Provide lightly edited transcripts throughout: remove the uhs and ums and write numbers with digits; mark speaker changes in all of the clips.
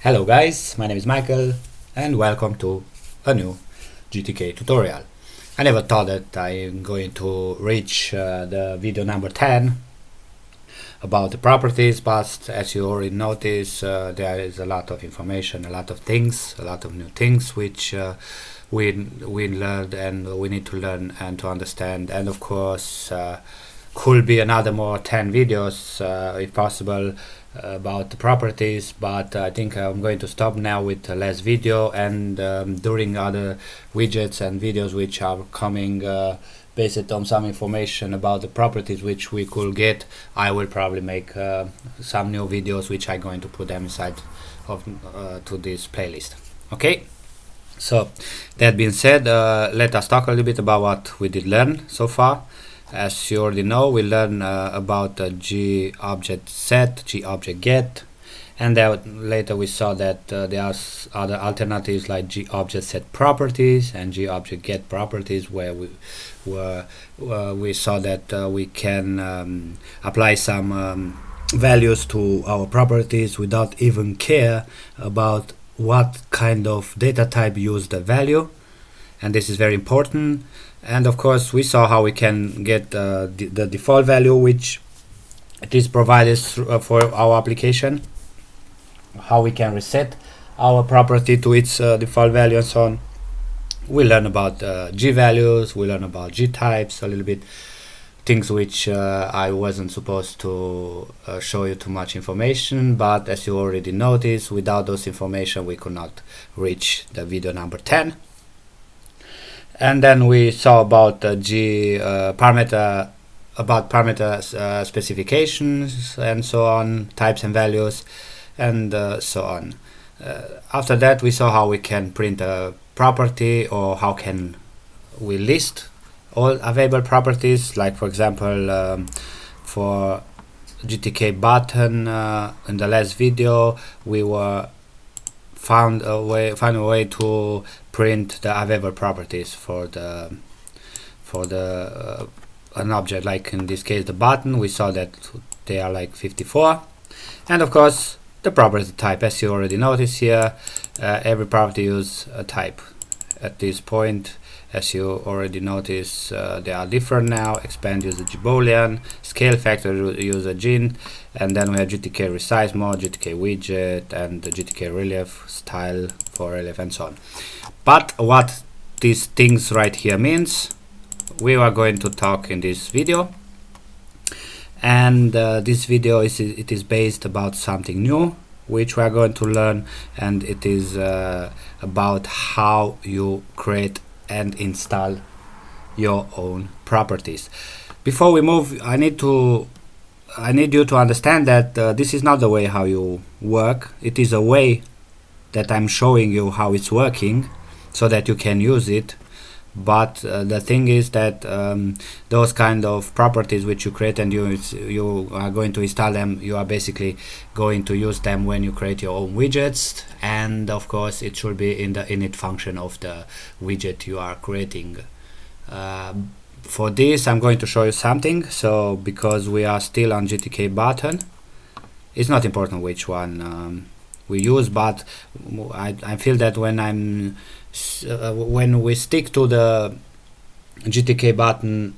Speaker 1: Hello guys, my name is Michael and welcome to a new GTK tutorial. I never thought that I'm going to reach the video number 10 about the properties, but as you already noticed, there is a lot of information, a lot of things, a lot of new things which we learned and we need to learn and to understand, and of course could be another more 10 videos if possible about the properties, but I think I'm going to stop now with less video, and during other widgets and videos which are coming based on some information about the properties which we could get, I will probably make some new videos which I'm going to put them inside of to this playlist. Okay, so that being said, let us talk a little bit about what we did learn so far. As you already know, we learned about the G-object set, G-object get, and then later we saw that there are other alternatives like G-object set properties and G-object get properties, where we saw that we can apply some values to our properties without even care about what kind of data type use the value, and this is very important. And of course we saw how we can get the default value which it is provided for our application, how we can reset our property to its default value, and so on. We learn about G values, we learn about G types a little bit, things which I wasn't supposed to show you too much information, but as you already noticed, without those information we could not reach the video number 10. And then we saw about parameter specifications and so on, types and values, and so on. After that, we saw how we can print a property, or how can we list all available properties. Like for example, for Gtk Button, in the last video, we found a way to print the available properties for an object, like in this case the button. We saw that they are like 54, and of course the property type, as you already noticed here, every property use a type. At this point, as you already noticed, they are different now. Expand use a Boolean, scale factor use a gin, and then we have Gtk resize mode, Gtk widget, and the Gtk relief style for relief, and so on. But what these things right here means, we are going to talk in this video, and this video is based about something new which we are going to learn, and it is about how you create and install your own properties. Before we move, I need you to understand that this is not the way how you work. It is a way that I'm showing you how it's working so that you can use it. But the thing is that those kind of properties which you create and you are going to install them, you are basically going to use them when you create your own widgets, and of course it should be in the init function of the widget you are creating. For this I'm going to show you something. So because we are still on Gtk Button, it's not important which one we use, but I feel that when we stick to the Gtk Button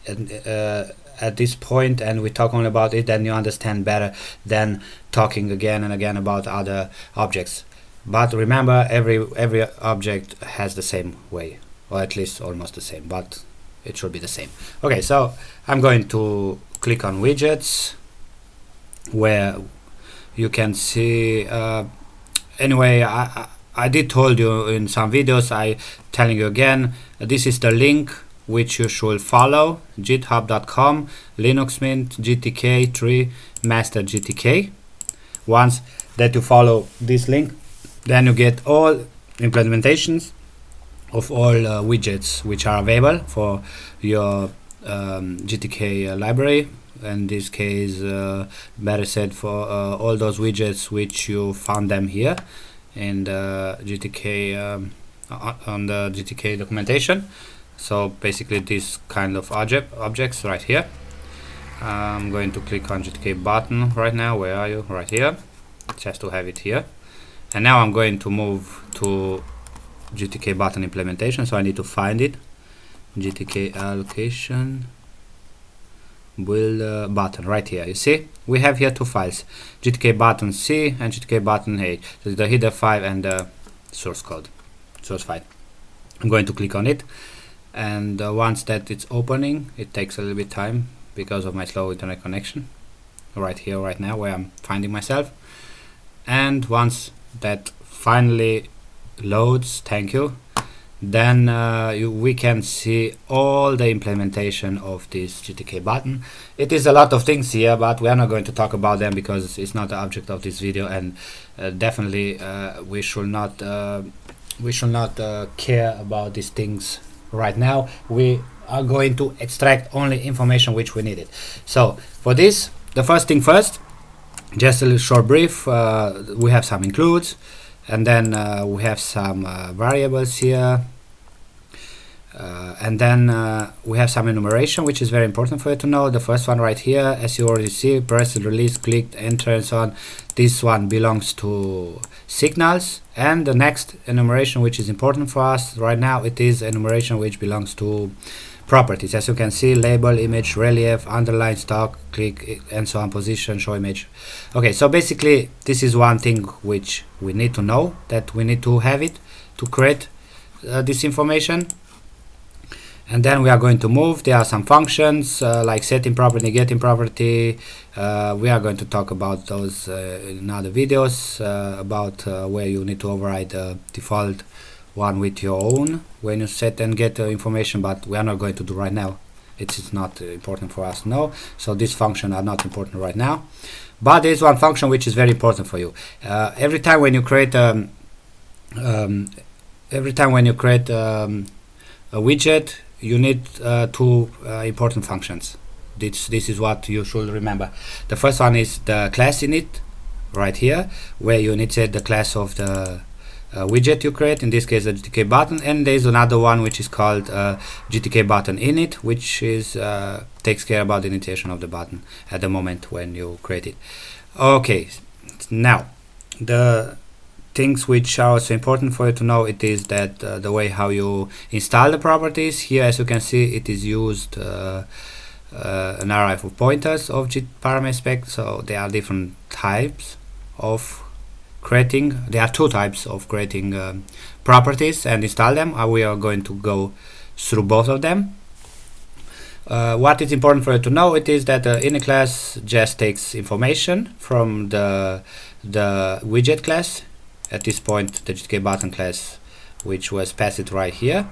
Speaker 1: at this point and we talk only about it, then you understand better than talking again and again about other objects. But remember, every object has the same way, or at least almost the same, but it should be the same. Okay, so I'm going to click on widgets, where you can see anyway, I did told you in some videos, I telling you again, this is the link which you should follow: github.com Linux Mint GTK 3 Master GTK. Once that you follow this link, then you get all implementations of all widgets which are available for your GTK library. In this case, better said, for all those widgets which you found them here in the GTK on the GTK documentation. So basically this kind of objects right here. I'm going to click on Gtk Button right now. Where are you? Right here, just to have it here. And now I'm going to move to GTK Button Implementation, so I need to find it. GTK allocation, build button right here. You see, we have here two files, GTK Button C and GTK Button H. So the header file and the source code, source file. I'm going to click on it, and once that it's opening, it takes a little bit time because of my slow internet connection right here, right now, where I'm finding myself. And once that finally loads, thank you, then we can see all the implementation of this GTK button. It is a lot of things here, but we are not going to talk about them because it's not the object of this video, and definitely we should not care about these things right now. We are going to extract only information which we needed. So for this, the first thing first, just a little short brief. We have some includes, and then we have some variables here, and then we have some enumeration, which is very important for you to know. The first one right here, as you already see, press, release, clicked, enter, and so on. This one belongs to signals, and the next enumeration, which is important for us right now, it is enumeration which belongs to properties. As you can see, label, image, relief, underline, stock, click, and so on, position, show image. Okay, so basically this is one thing which we need to know, that we need to have it to create this information. And then we are going to move. There are some functions like setting property, getting property. We are going to talk about those in other videos, about where you need to override the default one with your own when you set and get information, but we are not going to do right now. It's not important for us to know, so these functions are not important right now. But there is one function which is very important for you. Every time when you create a widget, you need two important functions. This is what you should remember. The first one is the class init right here, where you initiate the class of the widget you create, in this case the GTK button, and there is another one which is called GTK Button Init, which is takes care about the initiation of the button at the moment when you create it. Okay, now the things which are also important for you to know, it is that the way how you install the properties. Here, as you can see, it is used an array of pointers of GParamSpec, so there are different types of creating. There are two types of creating properties and install them. We are going to go through both of them. What is important for you to know, it is that the init class just takes information from the widget class. At this point, the GTK button class, which was passed right here.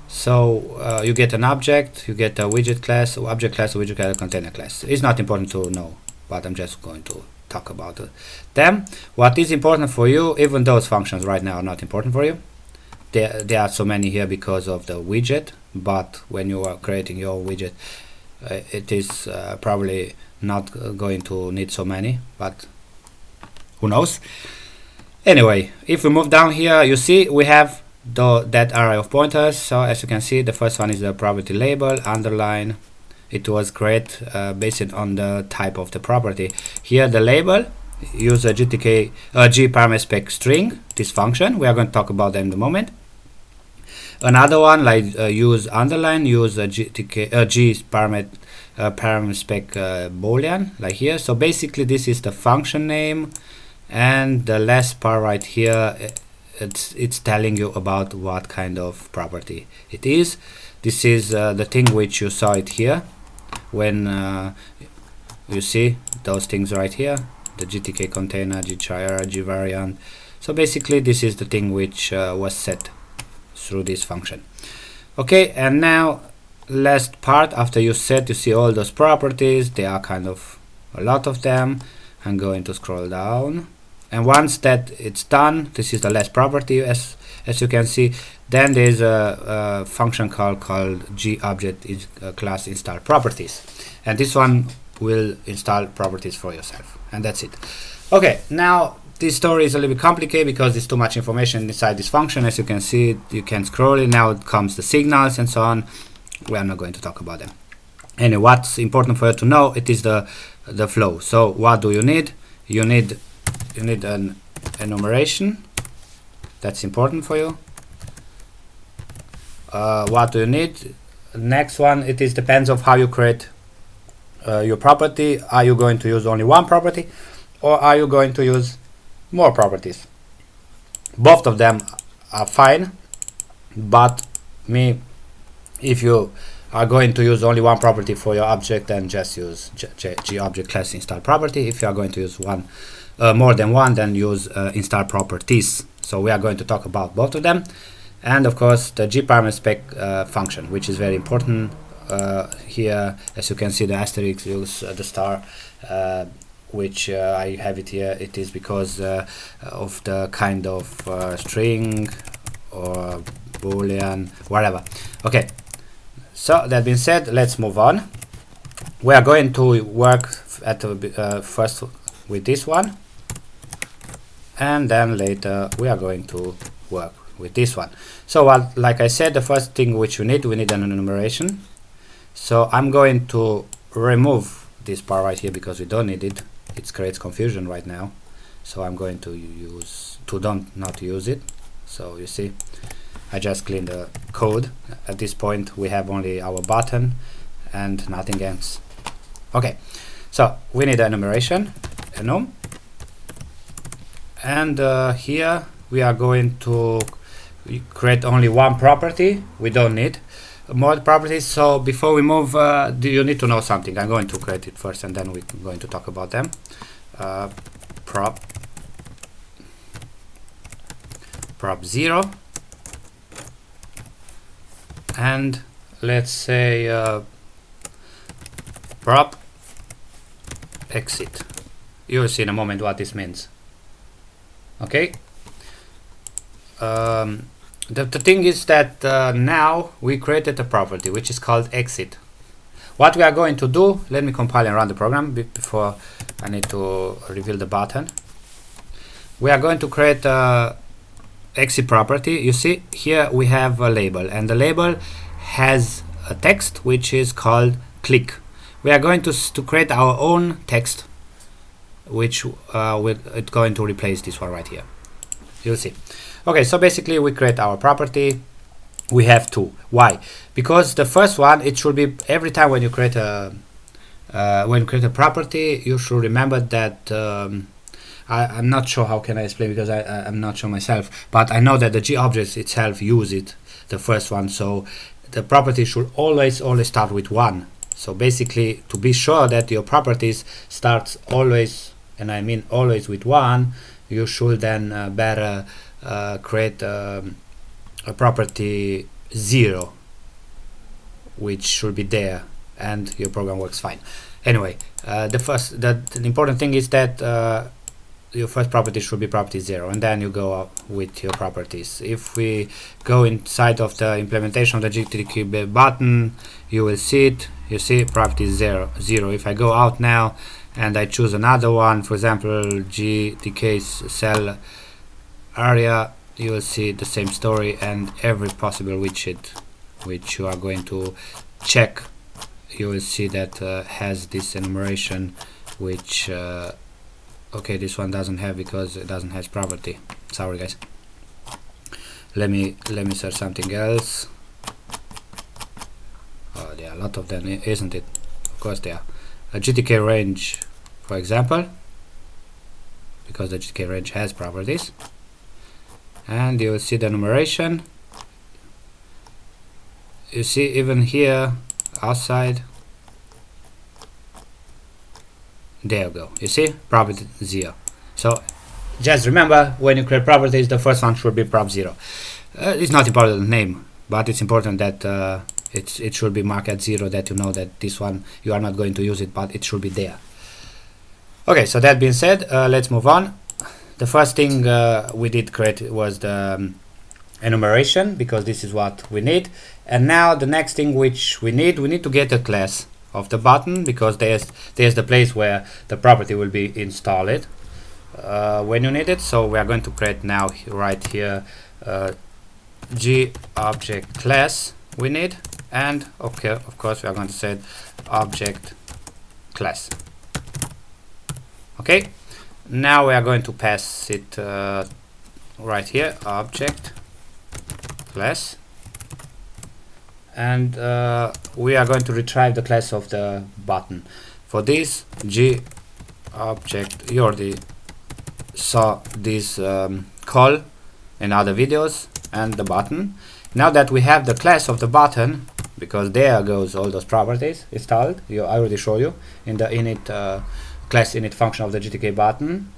Speaker 1: So you get an object, you get a widget class, object class, widget class, container class. It's not important to know, but I'm just going to talk about them. What is important for you, even those functions right now are not important for you. There are so many here because of the widget, but when you are creating your widget, it is probably not going to need so many, but who knows. Anyway, if we move down here, you see we have that array of pointers. So as you can see, the first one is the property label, underline. It was created based on the type of the property. Here the label, use a GTK GParamSpec string, this function. We are going to talk about them in a moment. Another one like use underline, use a GTK GParamSpec boolean, like here. So basically this is the function name, and the last part right here, it's telling you about what kind of property it is. This is the thing which you saw it here when you see those things right here, the GTK container, GChar, GVariant. So basically this is the thing which was set through this function. Okay, and now last part, after you set, you see all those properties. There are kind of a lot of them. I'm going to scroll down, and once that it's done, this is the last property as you can see. Then there's a function called GObject class install properties, and this one will install properties for yourself, and that's it. Okay, now this story is a little bit complicated because there's too much information inside this function. As you can see, you can scroll it. Now it comes the signals and so on. We are not going to talk about them. Anyway, what's important for you to know, it is the flow. So what do you need? You need an enumeration. That's important for you. What do you need? Next one, it is depends of how you create your property. Are you going to use only one property, or are you going to use more properties? Both of them are fine, but if you are going to use only one property for your object, then just use GObject class install property. If you are going to use more than one, then use install properties. So we are going to talk about both of them, and of course the gprimary function, which is very important. Here, as you can see, the asterisk use the star, which I have it here. It is because of the kind of string or boolean, whatever. Okay, so that being said, let's move on. We are going to work at first with this one, and then later we are going to work with this one. So like I said, the first thing which we need an enumeration. So I'm going to remove this part right here because we don't need it. It creates confusion right now. So I'm going to not use it. So you see, I just clean the code. At this point we have only our button and nothing else. Okay, so we need an enumeration, enum, and here we are going to create only one property. We don't need more properties. So before we move, do you need to know something? I'm going to create it first, and then we're going to talk about them. Prop 0, and let's say prop exit. You'll see in a moment what this means. Okay. The thing is that now we created a property which is called exit. What we are going to do, let me compile and run the program before I need to reveal the button. We are going to create a exit property. You see here we have a label, and the label has a text which is called click. We are going to create our own text, which it's going to replace this one right here. You'll see. Okay, so basically we create our property. We have two. Why? Because the first one, it should be every time when you create a property, you should remember that I'm not sure how can I explain, because I'm not sure myself, but I know that the GObjects itself use it, the first one. So the property should always start with 1. So basically, to be sure that your properties starts always, and I mean always, with 1, you should then better create a property 0, which should be there, and your program works fine. Anyway, the important thing is that your first property should be property 0, and then you go up with your properties. If we go inside of the implementation of the Gtk button, you will see it. You see property 0. If I go out now and I choose another one, for example Gtk cell area, you will see the same story, and every possible widget which you are going to check, you will see that has this enumeration, which okay, this one doesn't have because it doesn't have property. Sorry guys. Let me search something else. Oh, there are a lot of them, isn't it? Of course there are. A GTK range, for example, because the GTK range has properties. And you will see the enumeration. You see even here outside, there you go. You see property 0. So just remember, when you create properties, the first one should be prop 0. It's not important the name, but it's important that it should be marked at 0, that you know that this one you are not going to use it, but it should be there. Okay, so that being said, let's move on. The first thing we did create was the enumeration, because this is what we need. And now the next thing which we need to get a class of the button, because there's the place where the property will be installed when you need it. So we are going to create now right here GObject class we need, and okay, of course we are going to set object class. Okay, Now we are going to pass it right here, object class, and we are going to retrieve the class of the button. For this, G object, you already saw this call in other videos, and the button. Now that we have the class of the button, because there goes all those properties installed, I already showed you in the init class init function of the GTK button.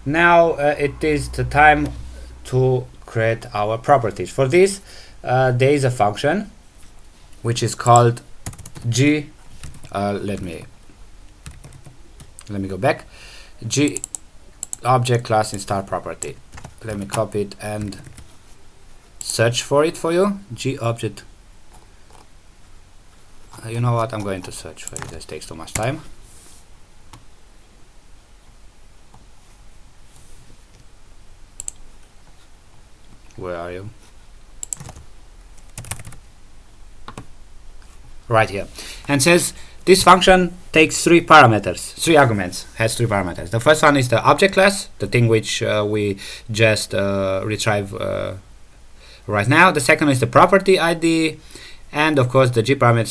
Speaker 1: Now it is the time to create our properties. For this, there is a function which is called let me go back, G object class install property. Let me copy it and search for it for you. G object. You know what? I'm going to search for it. This takes too much time. Where are you? Right here. And says this function takes three arguments, has three parameters. The first one is the object class, the thing which we just retrieve right now. The second is the property ID, and of course the G parameter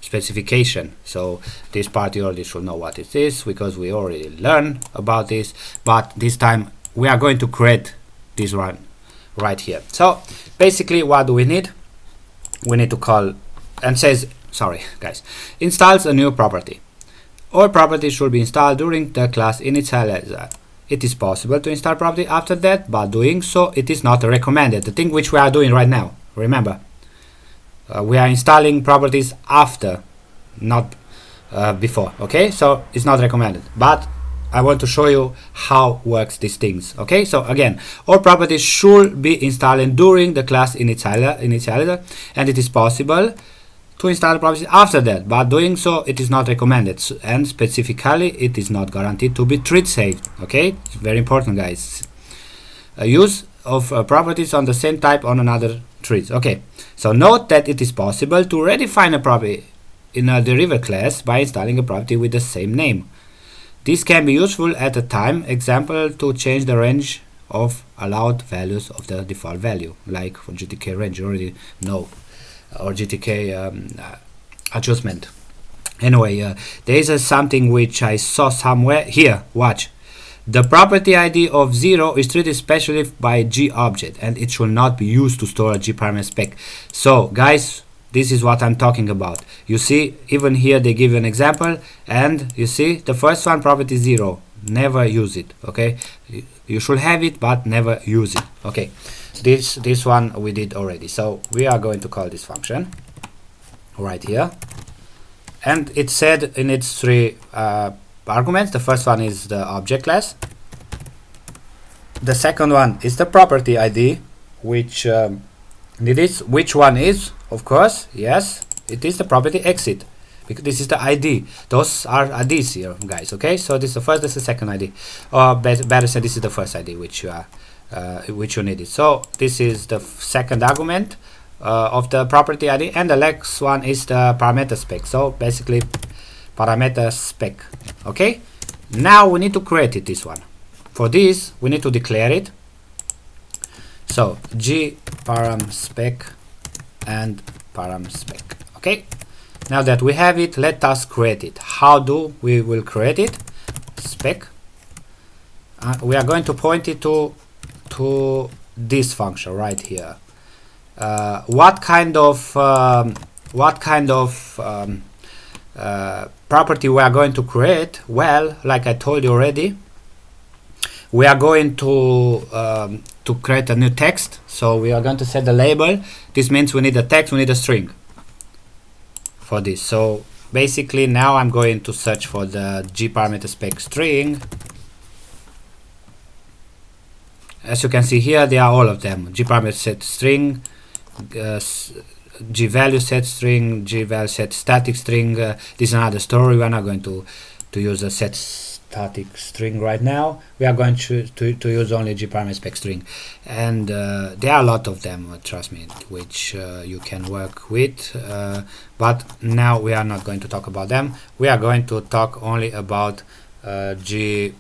Speaker 1: specification. So this part you already should know what it is, because we already learned about this, but this time we are going to create this one right here. So basically what do we need? We need to call, and says, sorry guys, installs a new property. All properties should be installed during the class initializer. It is possible to install property after that, but doing so it is not recommended. The thing which we are doing right now, remember, we are installing properties after, not before. Okay, so it's not recommended, but I want to show you how works these things. Okay, so again, all properties should be installed during the class initializer, and it is possible to install properties after that, but doing so it is not recommended, and specifically it is not guaranteed to be thread safe. Okay, it's very important, guys. Use of properties on the same type on another threads. Okay, so note that it is possible to redefine a property in a derivative class by installing a property with the same name. This can be useful at a time example to change the range of allowed values of the default value, like for GTK range, you already know, or GTK adjustment. Anyway, there is something which I saw somewhere here. Watch. The property ID of 0 is treated specially by G object, and it should not be used to store a G parameter spec. So guys, this is what I'm talking about. You see, even here they give you an example, and you see the first one, property 0, never use it. Okay, you should have it but never use it. Okay, this one we did already, so we are going to call this function right here, and it said in its three arguments. The first one is the object class, the second one is the property ID, which which one is, of course, yes, it is the property exit, because this is the ID. Those are IDs here, guys. Okay, so this is the first, this is the second ID, or better said, this is the first ID which you needed. So this is the second argument of the property ID, and the next one is the parameter spec. So basically parameter spec. Okay, now we need to create it, this one. For this we need to declare it. So G param spec and param spec. Okay, now that we have it, let us create it. How do we will create it? Spec. We are going to point it to this function right here. What kind of property we are going to create? Well, like I told you already, we are going to create a new text. So we are going to set the label. This means we need a text, we need a string for this. So basically now I'm going to search for the G parameter spec string. As you can see here, they are all of them. G parameter set string, G value set string, G value set static string. This is another story. We are not going to use a set static string right now. We are going to use only G parameter spec string, and there are a lot of them, trust me, which you can work with, but now we are not going to talk about them. We are going to talk only about G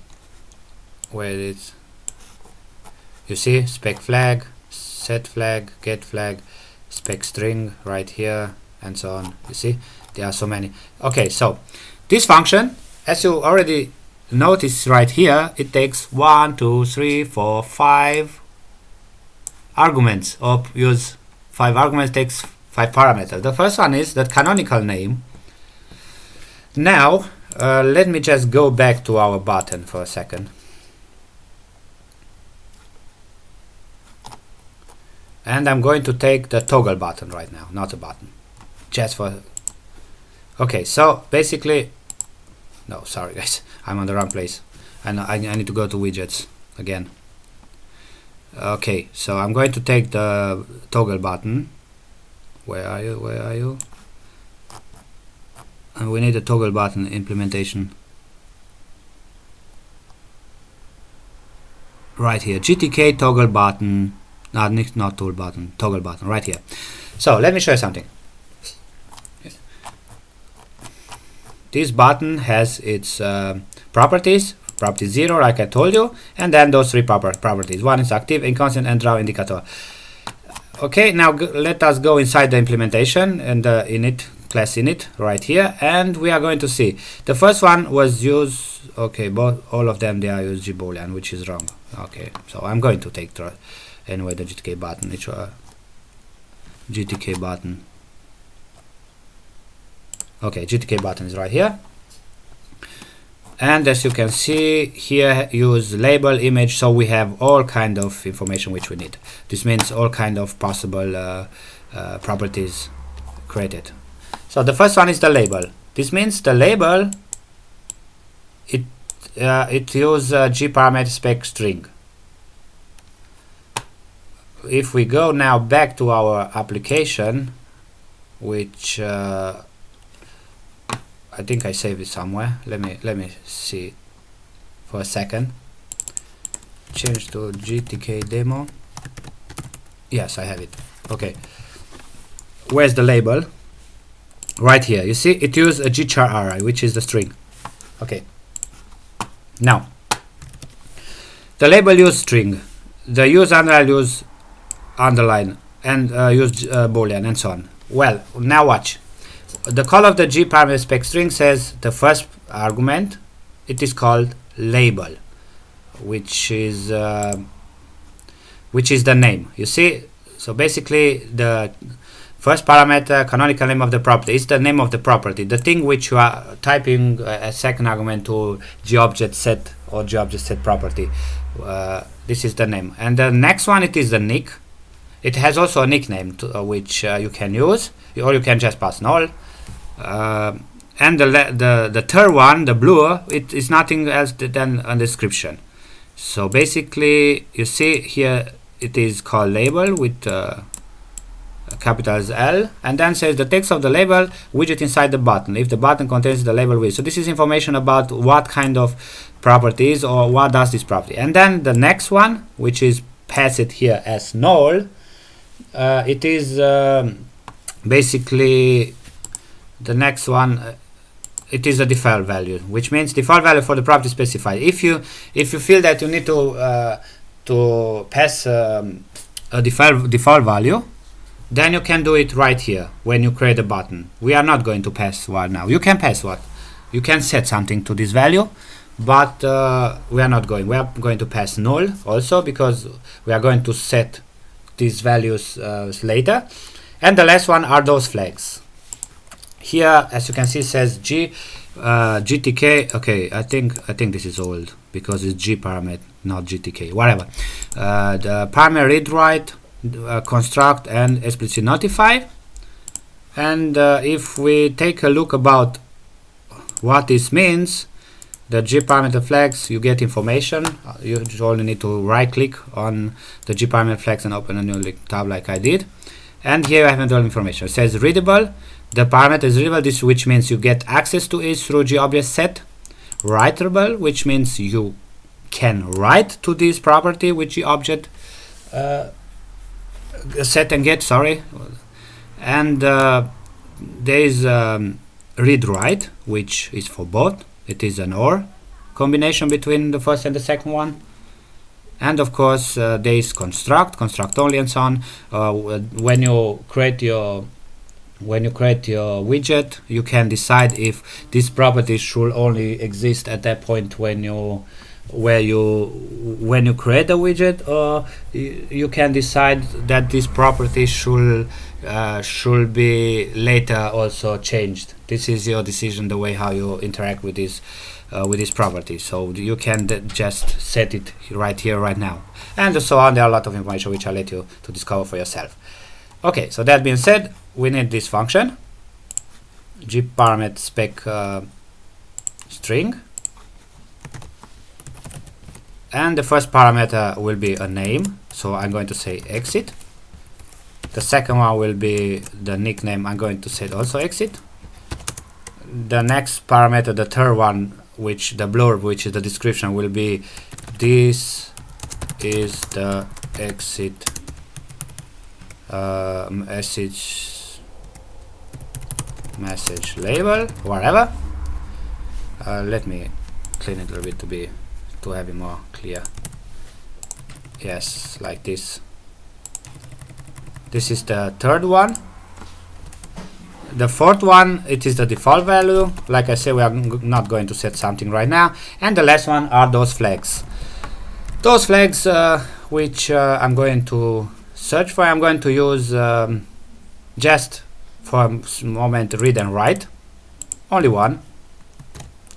Speaker 1: where it is. You see spec flag, set flag, get flag, spec string right here, and so on. You see there are so many. Okay, so this function, as you already notice right here, it takes 1, 2, 3, 4, 5 arguments, or use 5 arguments, takes 5 parameters. The first one is the canonical name. Now let me just go back to our button for a second. And I'm going to take the toggle button right now, not a button, just for. Okay, so basically, no, sorry guys, I'm on the wrong place, and I need to go to widgets again. Okay, so I'm going to take the toggle button. Where are you? Where are you? And we need a toggle button implementation. Right here, GTK Toggle Button. Not tool button, toggle button, right here. So let me show you something. This button has its properties, property 0, like I told you, and then those 3 properties. One is active, inconstant, and draw indicator. Okay, now let us go inside the implementation and the init class init right here, and we are going to see the first one was use. Okay, all of them, they are use gboolean, which is wrong. Okay, so I'm going to take anyway the GTK button. It's GTK button. Okay, GTK button is right here, and as you can see here, use label image, so we have all kind of information which we need. This means all kind of possible properties created. So the first one is the label. This means the label, it uses g parameter spec string. If we go now back to our application, which I think I saved it somewhere. Let me see for a second. Change to GTK demo. Yes, I have it. Okay. Where's the label? Right here. You see, it uses a gchar array, which is the string. Okay. Now, the label use string. The use underline use underline, and use boolean, and so on. Well, now watch. The call of the g parameter spec string says the first argument, it is called label, which is the name. You see, so basically the first parameter, canonical name of the property, is the name of the property, the thing which you are typing a second argument to gobject set or gobject set property. This is the name, and the next one, it is the nick. It has also a nickname which you can use, or you can just pass null. And the third one, the blue, it is nothing else than a description. So basically, you see here, it is called label with capitals L, and then says the text of the label widget inside the button if the button contains the label widget. So this is information about what kind of properties or what does this property. And then the next one, which is pass it here as null, it is basically the next one. It is a default value, which means default value for the property specified. If you feel that you need to pass a default value, then you can do it right here when you create a button. We are not going to pass one now. You can pass what? You can set something to this value, but we are not going. We are going to pass null also, because we are going to set these values later. And the last one are those flags. Here, as you can see, it says GTK. Okay, I think this is old because it's G parameter, not GTK. Whatever. The parameter read write, construct, and explicit notify. And if we take a look about what this means, the G parameter flags, you get information. You only need to right click on the G parameter flags and open a new tab like I did. And here I have all information. It says readable. The parameter is readable, this which means you get access to it through GObject set. Writable, which means you can write to this property with GObject set and get. Sorry. And there is read write, which is for both. It is an OR combination between the first and the second one. And of course there is construct only, and so on. When you create your widget, you can decide if this property should only exist at that point when you create a widget, or you can decide that this property should be later also changed. This is your decision, the way how you interact with this property. So you can just set it right here, right now, and so on. There are a lot of information which I'll let you to discover for yourself. Okay, so that being said, we need this function gparameter spec string, and the first parameter will be a name, so I'm going to say exit. The second one will be the nickname. I'm going to set also exit. The next parameter, the third one, which the blurb, which is the description, will be this is the exit message label, whatever. Let me clean it a little bit to have it more clear. Yes, like this. This is the third one. The fourth one, it is the default value. Like I said, we are not going to set something right now. And the last one are those flags. Those flags which I'm going to search for. I'm going to use just for a moment read and write. Only one.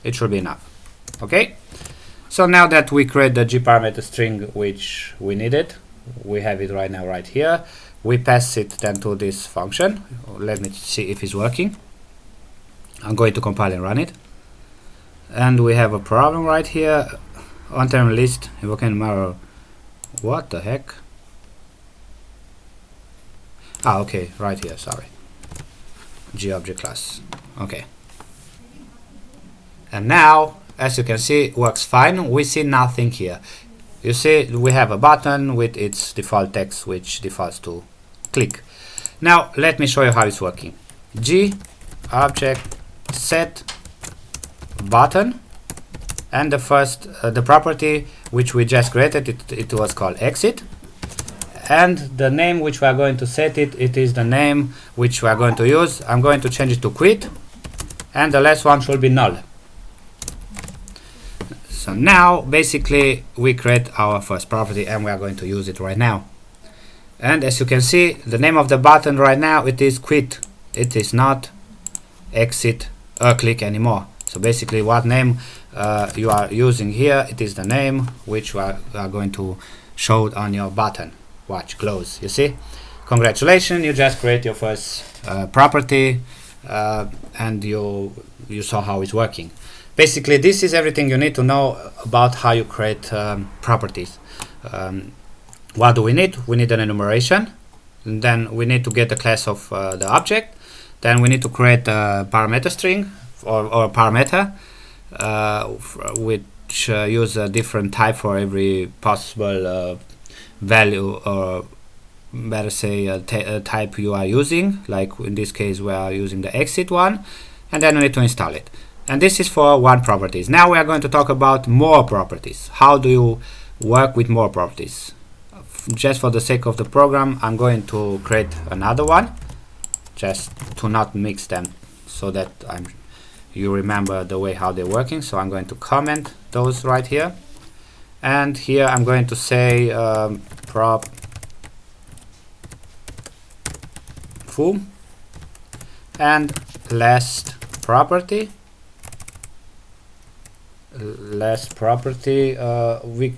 Speaker 1: It should be enough. Okay. So now that we create the gparameter string which we needed, we have it right now right here. We pass it then to this function. Let me see if it's working. I'm going to compile and run it. And we have a problem right here. On term list, invoking mirror. What the heck? Ah, okay, right here, sorry. GObject class. Okay. And now, as you can see, it works fine. We see nothing here. You see, we have a button with its default text, which defaults to click. Now, let me show you how it's working. GObject set button, and the first the property which we just created, it was called exit, and the name which we are going to set it is the name which we are going to use. I'm going to change it to quit, and the last one should be null. So now basically we create our first property, and we are going to use it right now. And as you can see, the name of the button right now, it is quit. It is not exit or click anymore. So basically what name you are using here, it is the name which we are going to show on your button. Watch, close, you see? Congratulations, you just create your first property, and you saw how it's working. Basically, this is everything you need to know about how you create properties. What do we need? We need an enumeration, and then we need to get the class of the object. Then we need to create a parameter string or parameter, which use a different type for every possible value, or better say a type you are using. Like in this case, we are using the exit one, and then we need to install it. And this is for one properties. Now we are going to talk about more properties. How do you work with more properties? Just for the sake of the program, I'm going to create another one, just to not mix them, so that you remember the way how they're working. So I'm going to comment those right here, and here I'm going to say prop foo and last property. Last property,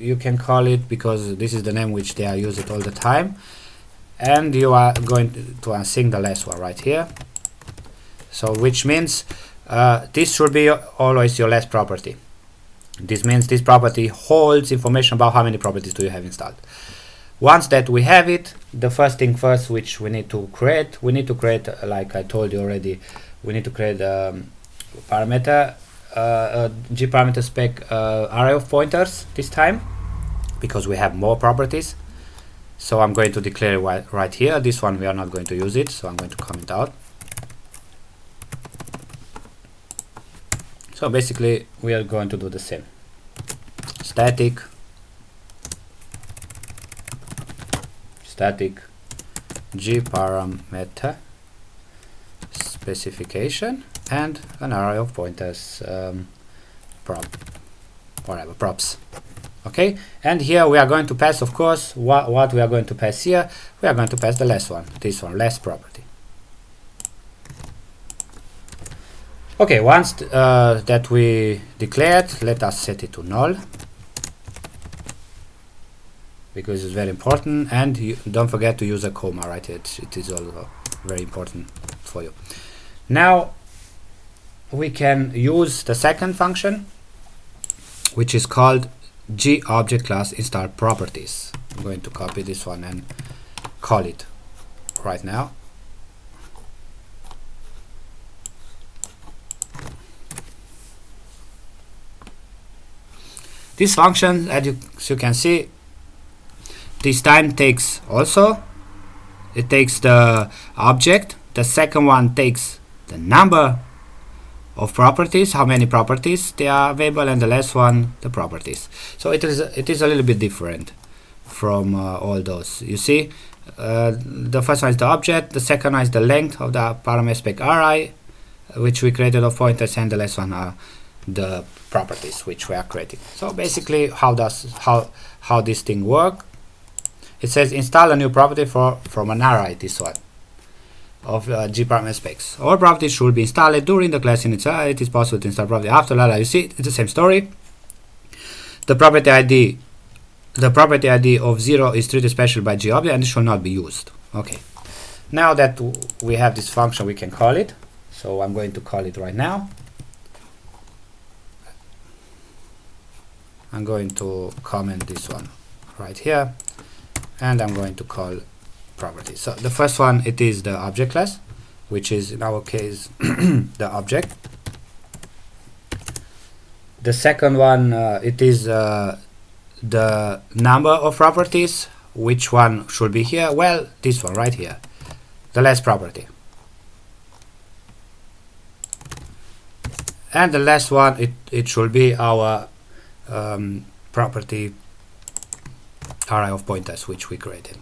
Speaker 1: you can call it, because this is the name which they are using all the time, and you are going to unsync the last one right here. So which means this should be always your last property. This means this property holds information about how many properties do you have installed. Once that we have it, the first thing first which we need to create, like I told you already, we need to create a parameter, gparameter spec array of pointers this time, because we have more properties. So I'm going to declare right here. This one we are not going to use it, so I'm going to comment out. So basically we are going to do the same. static G parameter specification and an array of pointers, props. Okay, and here we are going to pass, of course, what we are going to pass here. We are going to pass the last one, this one, last property. Okay, once that we declared, let us set it to null, because it's very important, and don't forget to use a comma, right? It is also very important for you. Now we can use the second function, which is called GObject class install properties. I'm going to copy this one and call it right now. This function, as you can see, this time takes also, it takes the object, the second one takes the number of properties, how many properties they are available, and the last one the properties. So it is a little bit different from all those. You see, the first one is the object, the second one is the length of the parameter spec array which we created of pointers, and the last one are the properties which we are creating. So basically how this thing work, it says install a new property from an array, this one of G parameter specs. All properties should be installed during the class initialization. It is possible to install property after that. You see, it's the same story. The property ID of 0 is treated special by GObject and it should not be used. Okay. Now that we have this function, we can call it. So I'm going to call it right now. I'm going to comment this one right here, and I'm going to call properties. So the first one, it is the object class, which is in our case the object. The second one, it is the number of properties. Which one should be here? Well, this one right here, the last property. And the last one, it should be our property array of pointers which we created.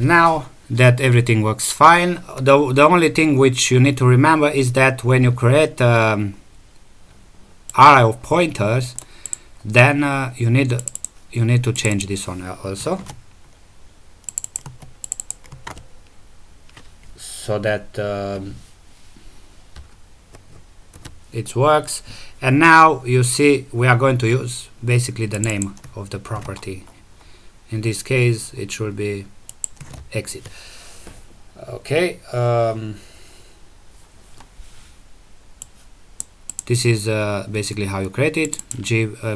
Speaker 1: Now that everything works fine, the only thing which you need to remember is that when you create array of pointers, then you need to change this one also, so that it works. And now you see we are going to use basically the name of the property. In this case it should be exit. Okay, this is basically how you create it.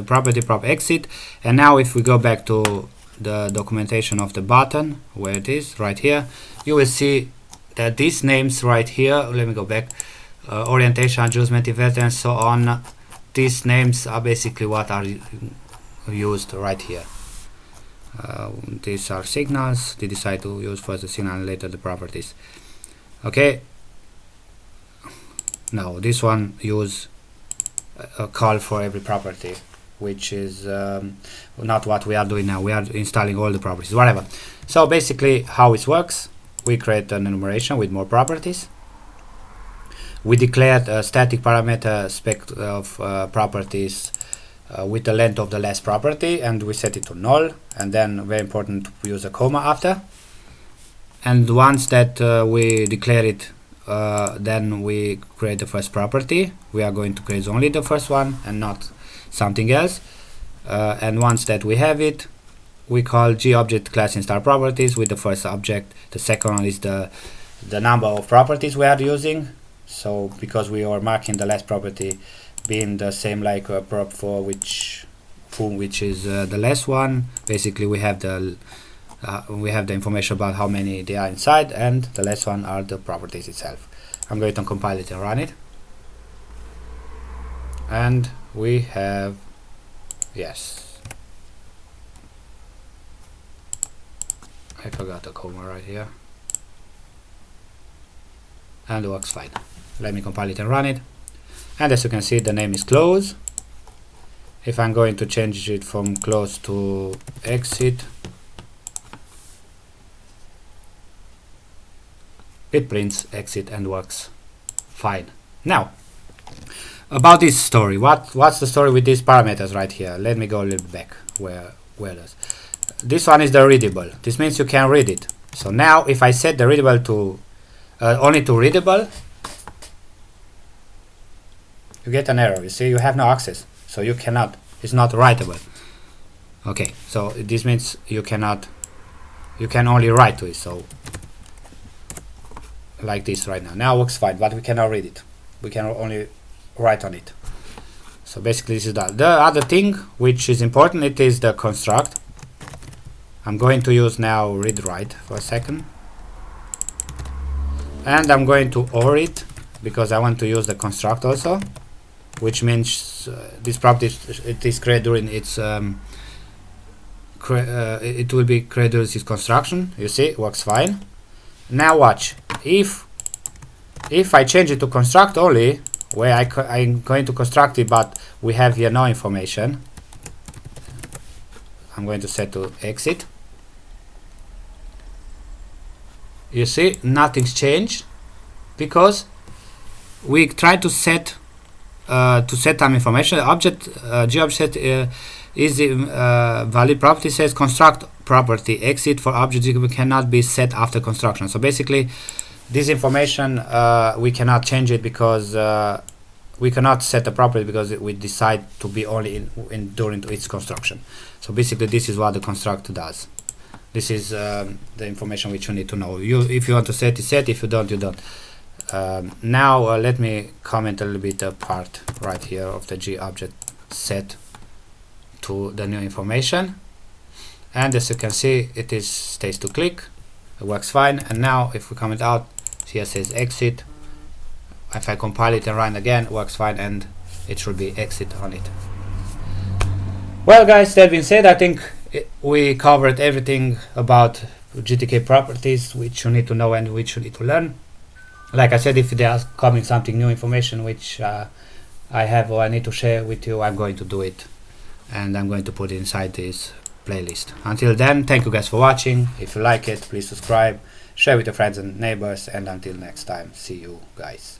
Speaker 1: Property prop exit. And now if we go back to the documentation of the button, where it is right here, you will see that these names right here, let me go back, orientation, adjustment, event, and so on, these names are basically what are used right here. These are signals. They decide to use first the signal and later the properties. Okay, now this one use a call for every property, which is not what we are doing now. We are installing all the properties, whatever. So basically how it works, we create an enumeration with more properties. We declared a static parameter spec of properties with the length of the last property, and we set it to null, and then very important to use a comma after. And once that we declare it, then we create the first property. We are going to create only the first one and not something else. And once that we have it, we call GObject class install properties with the first object. The second one is the number of properties we are using. So because we are marking the last property being the same like prop 4, which is the last one, basically we have the information about how many they are inside, and the last one are the properties itself. I'm going to compile it and run it, and we have, yes, I forgot a comma right here, and it works fine. Let me compile it and run it. And as you can see, the name is close. If I'm going to change it from close to exit, it prints exit and works fine. Now, about this story, what's the story with these parameters right here? Let me go a little bit back. Where does this one is the readable? This means you can read it. So now, if I set the readable to only to readable, you get an error. You see, you have no access, so you cannot. It's not writable. Okay, so this means you cannot. You can only write to it. So like this right now. Now works fine, but we cannot read it. We can only write on it. So basically this is that. The other thing which is important, it is the construct. I'm going to use now read write for a second. And I'm going to OR it because I want to use the construct also, which means this property it is created during its it will be created during its construction. You see, it works fine. Now watch. If I change it to construct only, where I'm going to construct it, but we have here no information, I'm going to set to exit. You see, nothing's changed because we try to set some information. The object GObject is the valid property says construct property exit for object cannot be set after construction. So basically, this information we cannot change it because we cannot set the property because we decide to be only during its construction. So basically, this is what the construct does. This is the information which you need to know. If you want to set it, set. If you don't, you don't. Now let me comment a little bit the part right here of the GObject set to the new information. And as you can see, it is stays to click. It works fine. And now if we comment out, here says exit. If I compile it and run again, it works fine, and it should be exit on it. Well guys, that being said, I think we covered everything about GTK properties which you need to know and which you need to learn. Like I said, if there's coming something new information which I have or I need to share with you, I'm going to do it, and I'm going to put it inside this playlist. Until then, thank you guys for watching. If you like it, please subscribe, share with your friends and neighbors, and until next time, see you guys.